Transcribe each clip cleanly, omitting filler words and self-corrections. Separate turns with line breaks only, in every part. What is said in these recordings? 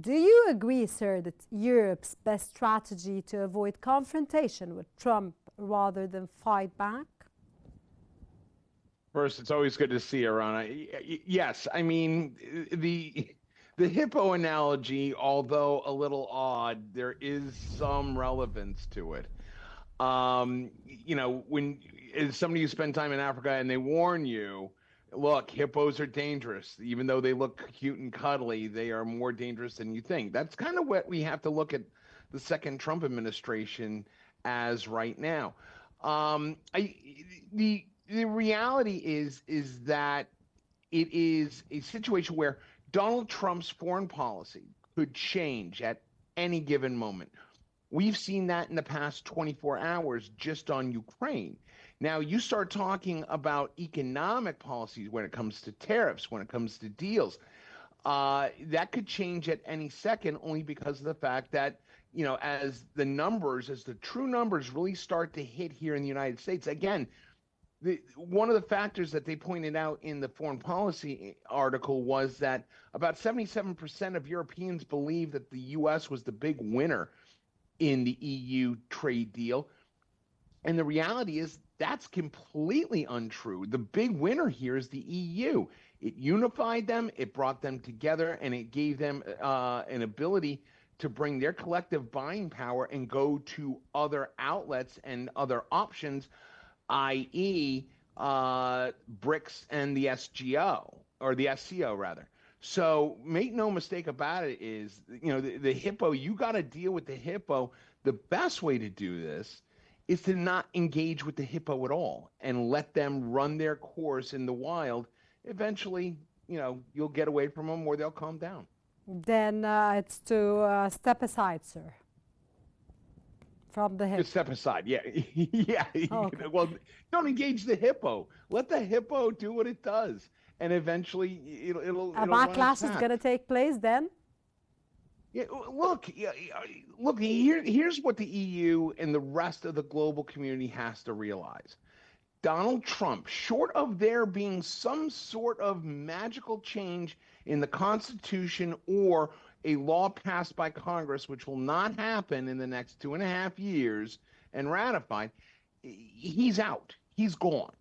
Do you agree, sir, that Europe's best strategy to avoid confrontation with Trump rather than fight back?
First, it's always good to see you, Rana. Yes, I mean the hippo analogy, although a little odd, there is some relevance to it. When as somebody who spent time in Africa and they warn you, look, hippos are dangerous. Even though they look cute and cuddly, they are more dangerous than you think. That's kind of what we have to look at the second Trump administration as right now. I the reality is that it is a situation where Donald Trump's foreign policy could change at any given moment. We've seen that in the past 24 hours just on Ukraine. Now, you start talking about economic policies when it comes to tariffs, when it comes to deals. That could change at any second only because of the fact that, as the true numbers really start to hit here in the United States, again, one of the factors that they pointed out in the foreign policy article was that about 77% of Europeans believe that the U.S. was the big winner in the EU trade deal. And the reality is that's completely untrue. The big winner here is the EU. It unified them, it brought them together, and it gave them an ability to bring their collective buying power and go to other outlets and other options, i.e., BRICS and the SGO, or the SCO rather. So make no mistake about it is, the hippo, you got to deal with the hippo. The best way to do this is to not engage with the hippo at all and let them run their course in the wild. Eventually, you'll get away from them or they'll calm down.
Then it's to step aside, sir, from the hippo.
Just step aside. Yeah. Yeah.
Okay.
Well, don't engage the hippo. Let the hippo do what it does. And eventually it'll
A
run its
backlash is
path.
going to take place then?
Yeah, look, here's what the EU and the rest of the global community has to realize. Donald Trump, short of there being some sort of magical change in the Constitution or a law passed by Congress, which will not happen in the next 2.5 years and ratified, he's out. He's gone.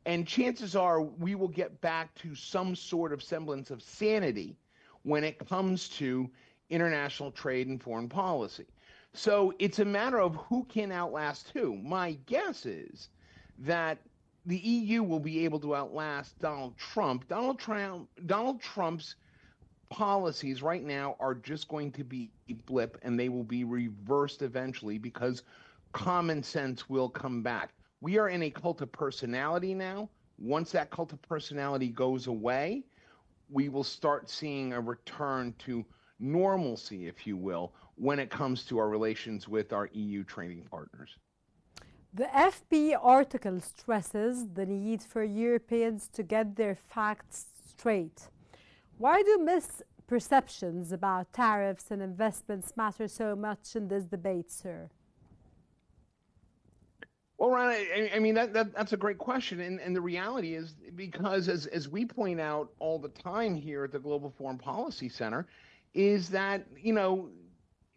And chances are we will get back to some sort of semblance of sanity when it comes to international trade and foreign policy. So it's a matter of who can outlast who. My guess is that the EU will be able to outlast Donald Trump. Donald Trump's policies right now are just going to be a blip, and they will be reversed eventually because common sense will come back. We are in a cult of personality now. Once that cult of personality goes away, we will start seeing a return to normalcy, if you will, when it comes to our relations with our EU trading partners.
The FP article stresses the need for Europeans to get their facts straight. Why do misperceptions about tariffs and investments matter so much in this debate, sir?
Well, Ron, I mean, that's a great question. And the reality is, because as we point out all the time here at the Global Foreign Policy Center, is that,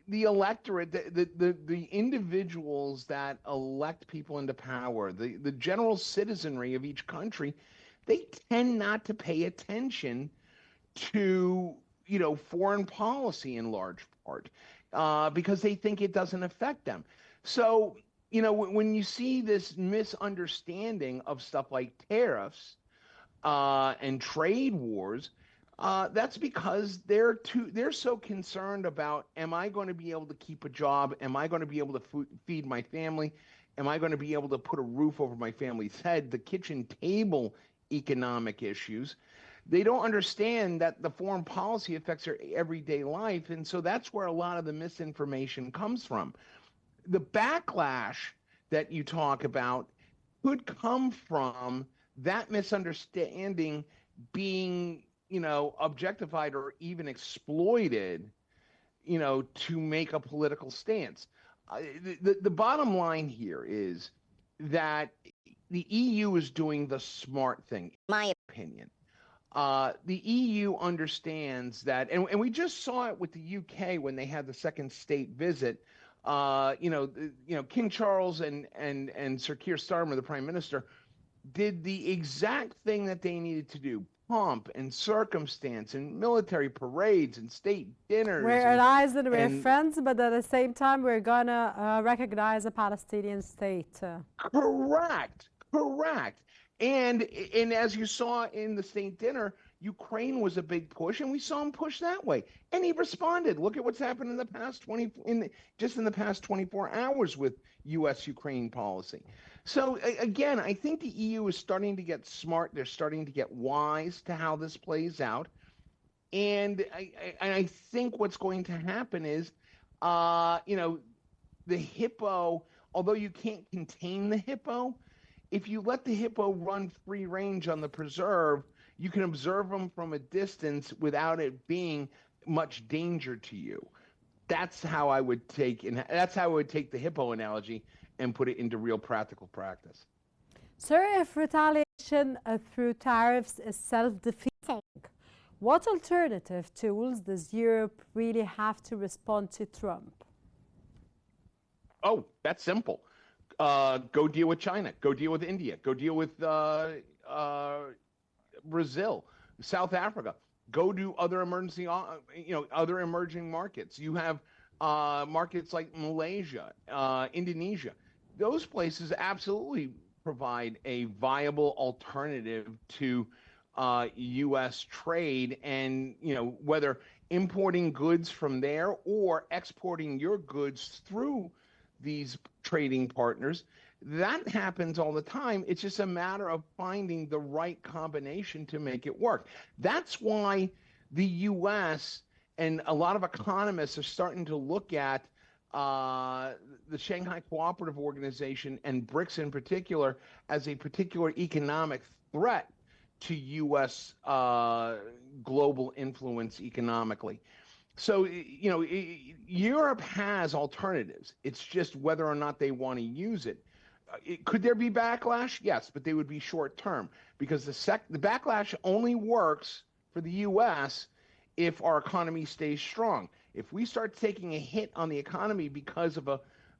the electorate, the individuals that elect people into power, the general citizenry of each country, they tend not to pay attention to, foreign policy in large part because they think it doesn't affect them. So, when you see this misunderstanding of stuff like tariffs and trade wars, that's because they're so concerned about, am I going to be able to keep a job? Am I going to be able to feed my family? Am I going to be able to put a roof over my family's head? The kitchen table economic issues. They don't understand that the foreign policy affects their everyday life. And so that's where a lot of the misinformation comes from. The backlash that you talk about could come from that misunderstanding being, objectified or even exploited, to make a political stance. The bottom line here is that the EU is doing the smart thing, in my opinion. The EU understands that, and we just saw it with the UK when they had the second state visit. King Charles and Sir Keir Starmer, the Prime Minister, did the exact thing that they needed to do: pomp and circumstance and military parades and state dinners
We're allies and we're
and
friends, but at the same time, we're gonna recognize a Palestinian state.
correct, correct. And as you saw in the state dinner, Ukraine was a big push, and we saw him push that way, and he responded. Look at what's happened in the past just in the past 24 hours with U.S. Ukraine policy. So again, I think the EU is starting to get smart. They're starting to get wise to how this plays out. And I think what's going to happen is, the hippo, although you can't contain the hippo, if you let the hippo run free range on the preserve, you can observe them from a distance without it being much danger to you. That's how I would take the hippo analogy and put it into real practical practice.
Sir, if retaliation through tariffs is self-defeating, what alternative tools does Europe really have to respond to Trump?
Oh, that's simple. Go deal with China. Go deal with India. Go deal with Brazil, South Africa. Go do other other emerging markets. You have markets like Malaysia, Indonesia. Those places absolutely provide a viable alternative to U.S. trade, and whether importing goods from there or exporting your goods through these trading partners, that happens all the time. It's just a matter of finding the right combination to make it work. That's why the U.S. and a lot of economists are starting to look at the Shanghai Cooperative Organization and BRICS in particular as a particular economic threat to U.S. Global influence economically. So, Europe has alternatives. It's just whether or not they want to use it. Could there be backlash? Yes, but they would be short term, because the backlash only works for the U.S. if our economy stays strong. If we start taking a hit on the economy because of a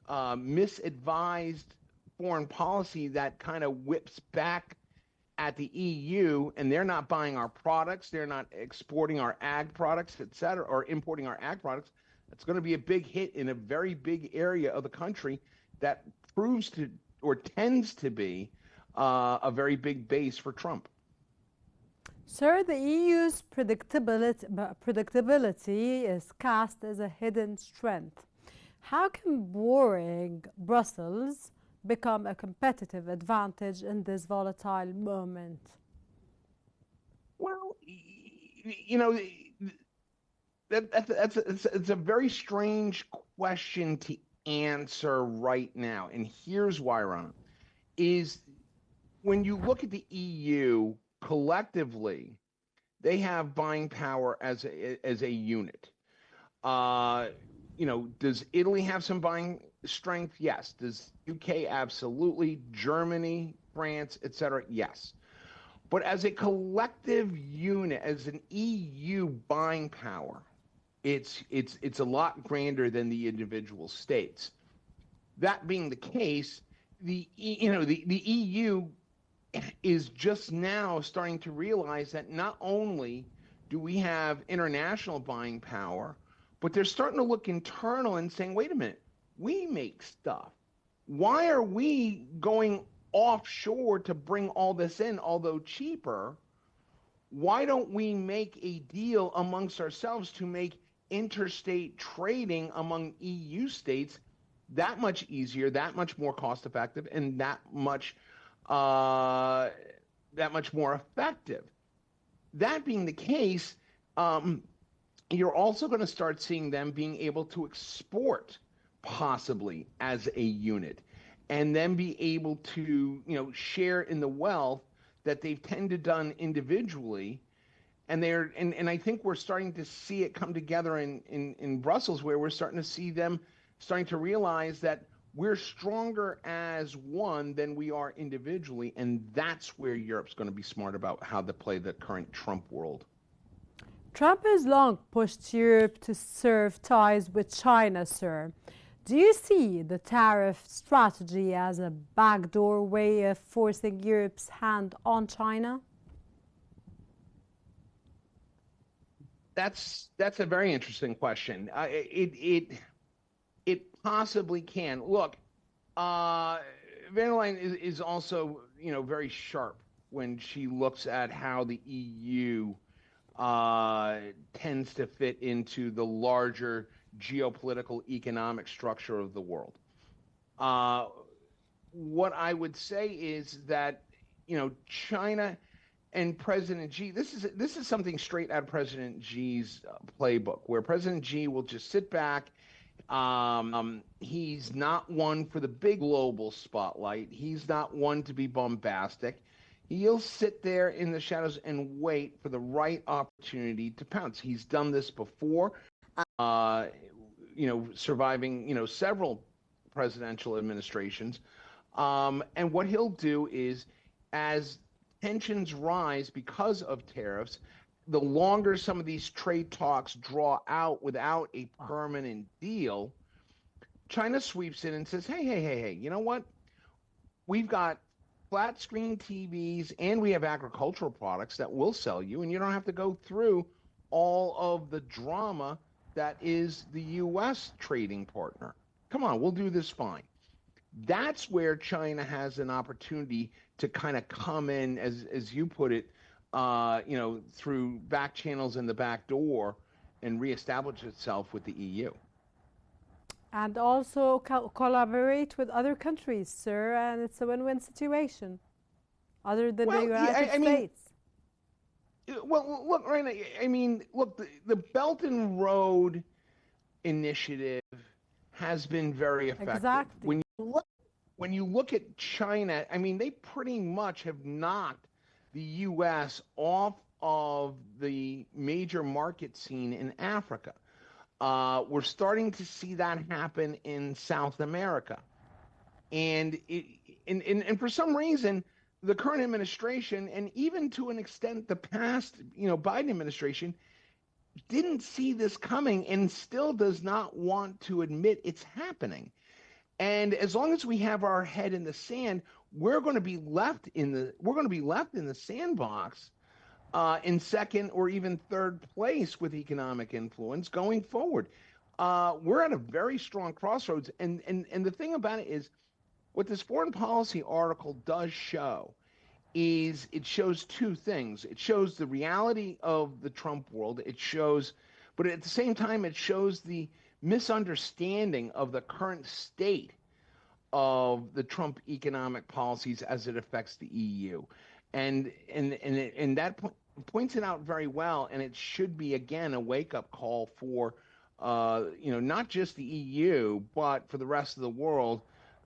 misadvised foreign policy that kind of whips back at the EU, and they're not buying our products, they're not exporting our ag products, et cetera, or importing our ag products, that's going to be a big hit in a very big area of the country that proves to, or tends to be, a very big base for Trump.
Sir, the EU's predictability is cast as a hidden strength. How can boring Brussels become a competitive advantage in this volatile moment?
Well, it's a very strange question to answer right now, and here's why, Ron. Is when you look at the EU collectively, they have buying power as a unit. Does Italy have some buying strength? Yes. Does UK? Absolutely. Germany, France, etc. Yes. But as a collective unit, as an EU buying power, it's a lot grander than the individual states. That being the case, the EU is just now starting to realize that not only do we have international buying power, but they're starting to look internal and saying, wait a minute, we make stuff. Why are we going offshore to bring all this in, although cheaper? Why don't we make a deal amongst ourselves to make interstate trading among EU states that much easier, that much more cost effective, and that much more effective? That being the case, you're also going to start seeing them being able to export possibly as a unit, and then be able to share in the wealth that they've tended done individually. And I think we're starting to see it come together in Brussels, where we're starting to see them starting to realize that we're stronger as one than we are individually, and that's where Europe's going to be smart about how to play the current Trump world.
Trump has long pushed Europe to serve ties with China, sir. Do you see the tariff strategy as a backdoor way of forcing Europe's hand on China?
That's a very interesting question. It possibly can. Look, Van der Leyen is also, very sharp when she looks at how the EU tends to fit into the larger geopolitical economic structure of the world. What I would say is that, China and President Xi, this is something straight out of President Xi's playbook, where President Xi will just sit back. He's not one for the big global spotlight. He's not one to be bombastic. He'll sit there in the shadows and wait for the right opportunity to pounce. He's done this before, surviving, several presidential administrations. And what he'll do is, as tensions rise because of tariffs, the longer some of these trade talks draw out without a permanent deal, China sweeps in and says, hey, you know what? We've got flat screen TVs and we have agricultural products that will sell you, and you don't have to go through all of the drama that is the U.S. trading partner. Come on, we'll do this fine. That's where China has an opportunity to kind of come in, as you put it, through back channels in the back door and reestablish itself with the EU.
And also collaborate with other countries, sir, and it's a win-win situation, other than the United States.
Well, look, right. Look, the Belt and Road Initiative has been very effective.
Exactly.
When you look at China, they pretty much have knocked the U.S. off of the major market scene in Africa. We're starting to see that happen in South America. And for some reason, the current administration, and even to an extent the past, Biden administration, didn't see this coming and still does not want to admit it's happening. And as long as we have our head in the sand, we're going to be left in the sandbox in second or even third place with economic influence going forward. We're at a very strong crossroads. And the thing about it is, what this foreign policy article does show is it shows two things. It shows the reality of the Trump world. But at the same time, it shows the misunderstanding of the current state of the Trump economic policies as it affects the EU. And that points it out very well, and it should be, again, a wake-up call for, not just the EU, but for the rest of the world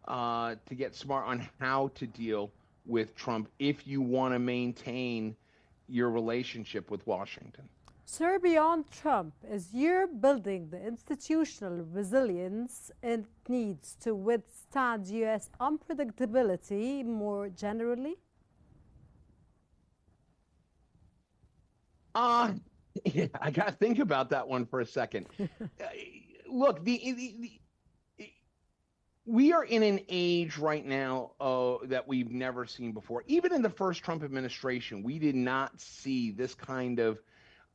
to get smart on how to deal with Trump if you want to maintain your relationship with Washington.
Sir, beyond Trump, is Europe building the institutional resilience it needs to withstand U.S. unpredictability more generally?
Yeah, I got to think about that one for a second. Look, we are in an age right now that we've never seen before. Even in the first Trump administration, we did not see this kind of,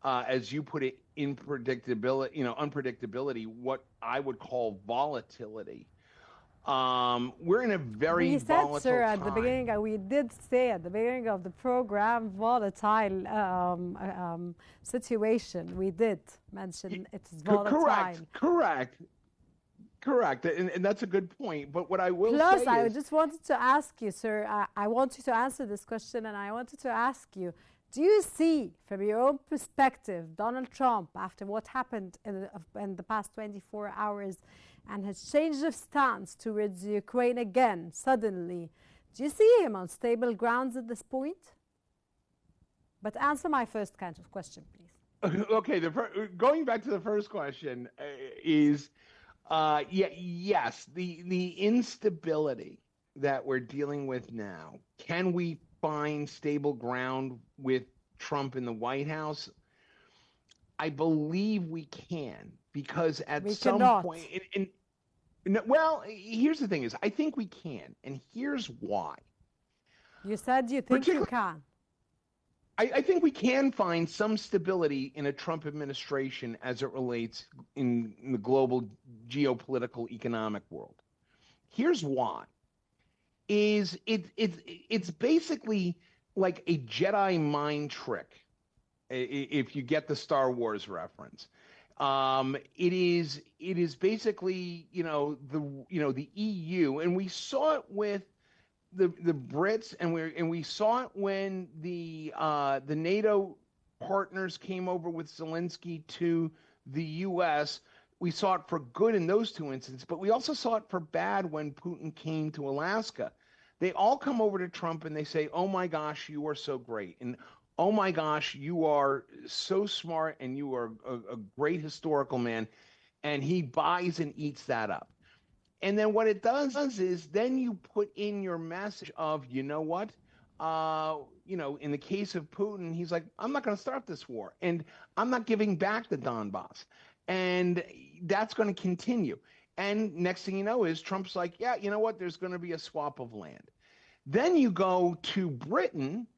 as you put it, unpredictability, what I would call volatility. We're in a very volatile
said, sir,
time.
at the beginning, we did say at the beginning of the program, volatile situation. We did mention it's volatile.
Correct. And that's a good point. But what I will
Plus,
say
I
is,
just wanted to ask you, sir, I want you to answer this question, and I wanted to ask you, do you see, from your own perspective, Donald Trump, after what happened in the past 24 hours, and has changed his stance towards Ukraine again, suddenly, do you see him on stable grounds at this point? But answer my first kind of question, please.
Okay, going back to the first question is, Yes, the instability that we're dealing with now. Can we find stable ground with Trump in the White House? I believe we can because at
We
some point,
cannot.
well, here's the thing: is I think we can, and here's why.
You said you think you
Particularly,
can.
I think we can find some stability in a Trump administration as it relates in the global geopolitical economic world. Here's why: is it's basically like a Jedi mind trick. If you get the Star Wars reference, it is basically the EU, and we saw it with the Brits, and we saw it when the NATO partners came over with Zelensky to the U.S. We saw it for good in those two instances, but we also saw it for bad when Putin came to Alaska. They all come over to Trump and they say, "Oh my gosh, you are so great," and "Oh my gosh, you are so smart, and you are a great historical man," and he buys and eats that up. And then what it does is then you put in your message of, you know what? In the case of Putin, he's like, I'm not going to start this war, and I'm not giving back the Donbass. And that's going to continue. And next thing you know is Trump's like, yeah, you know what? There's going to be a swap of land. Then you go to Britain,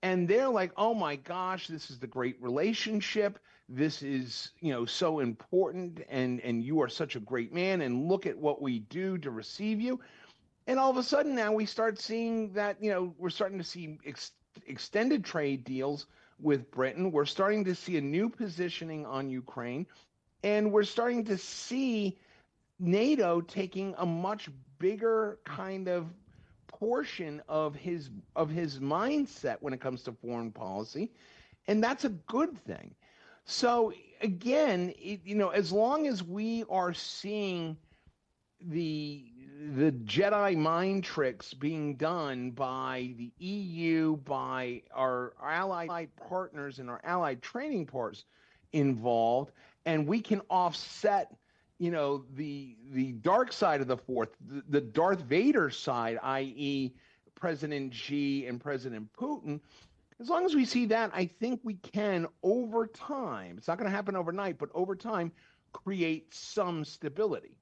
and they're like, oh my gosh, this is the great relationship. This is, so important, and you are such a great man, and look at what we do to receive you. And all of a sudden now we start seeing that, we're starting to see extended trade deals with Britain. We're starting to see a new positioning on Ukraine, and we're starting to see NATO taking a much bigger kind of portion of his mindset when it comes to foreign policy, and that's a good thing. So again, as long as we are seeing the the Jedi mind tricks being done by the EU, by our allied partners and our allied training partners involved, and we can offset, the dark side of the fourth, the Darth Vader side, i.e., President Xi and President Putin. As long as we see that, I think we can, over time, it's not going to happen overnight, but over time, create some stability.